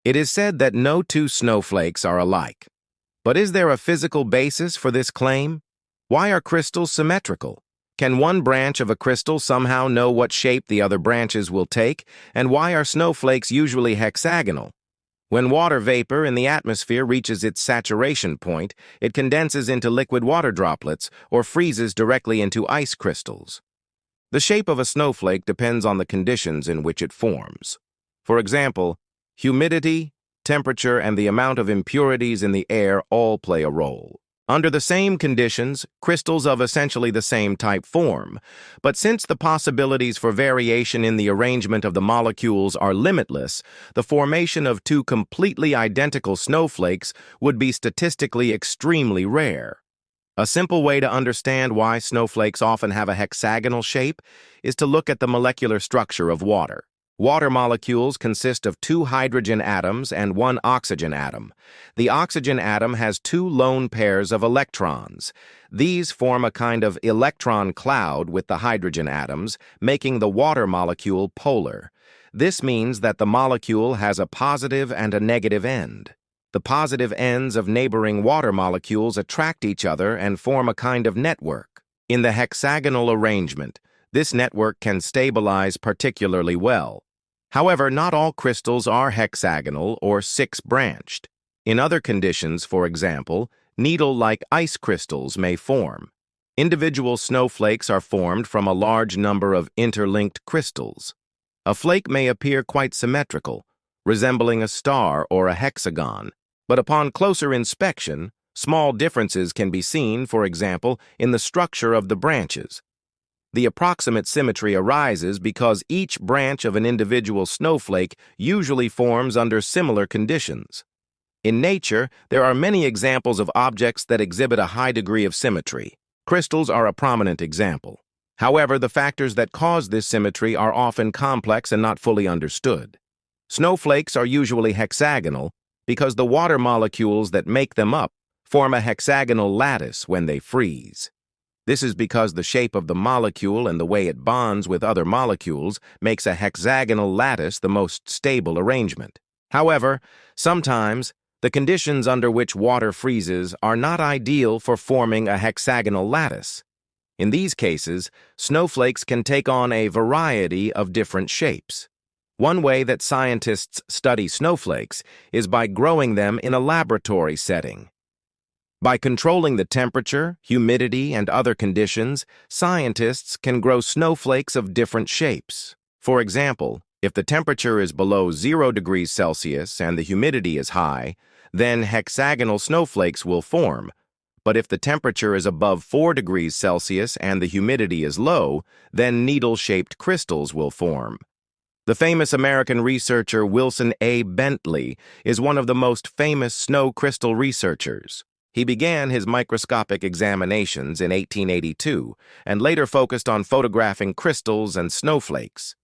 It is said that no two snowflakes are alike. But is there a physical basis for this claim? Why are crystals symmetrical? Can one branch of a crystal somehow know what shape the other branches will take? And why are snowflakes usually hexagonal? When water vapor in the atmosphere reaches its saturation point, it condenses into liquid water droplets or freezes directly into ice crystals. The shape of a snowflake depends on the conditions in which it forms. For example, humidity, temperature, and the amount of impurities in the air all play a role. Under the same conditions, crystals of essentially the same type form. But since the possibilities for variation in the arrangement of the molecules are limitless, the formation of two completely identical snowflakes would be statistically extremely rare. A simple way to understand why snowflakes often have a hexagonal shape is to look at the molecular structure of water. Water molecules consist of two hydrogen atoms and one oxygen atom. The oxygen atom has two lone pairs of electrons. These form a kind of electron cloud with the hydrogen atoms, making the water molecule polar. This means that the molecule has a positive and a negative end. The positive ends of neighboring water molecules attract each other and form a kind of network. In the hexagonal arrangement, this network can stabilize particularly well. However, not all crystals are hexagonal or six-branched. In other conditions, for example, needle-like ice crystals may form. Individual snowflakes are formed from a large number of interlinked crystals. A flake may appear quite symmetrical, resembling a star or a hexagon, but upon closer inspection, small differences can be seen, for example, in the structure of the branches. The approximate symmetry arises because each branch of an individual snowflake usually forms under similar conditions. In nature, there are many examples of objects that exhibit a high degree of symmetry. Crystals are a prominent example. However, the factors that cause this symmetry are often complex and not fully understood. Snowflakes are usually hexagonal because the water molecules that make them up form a hexagonal lattice when they freeze. This is because the shape of the molecule and the way it bonds with other molecules makes a hexagonal lattice the most stable arrangement. However, sometimes the conditions under which water freezes are not ideal for forming a hexagonal lattice. In these cases, snowflakes can take on a variety of different shapes. One way that scientists study snowflakes is by growing them in a laboratory setting. By controlling the temperature, humidity, and other conditions, scientists can grow snowflakes of different shapes. For example, if the temperature is below 0 degrees Celsius and the humidity is high, then hexagonal snowflakes will form. But if the temperature is above 4 degrees Celsius and the humidity is low, then needle-shaped crystals will form. The famous American researcher Wilson A. Bentley is one of the most famous snow crystal researchers. He began his microscopic examinations in 1882 and later focused on photographing crystals and snowflakes.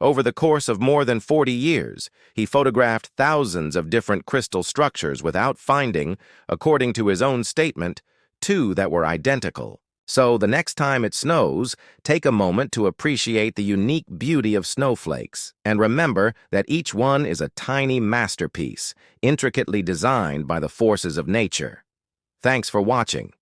Over the course of more than 40 years, he photographed thousands of different crystal structures without finding, according to his own statement, two that were identical. So the next time it snows, take a moment to appreciate the unique beauty of snowflakes and remember that each one is a tiny masterpiece, intricately designed by the forces of nature. Thanks for watching.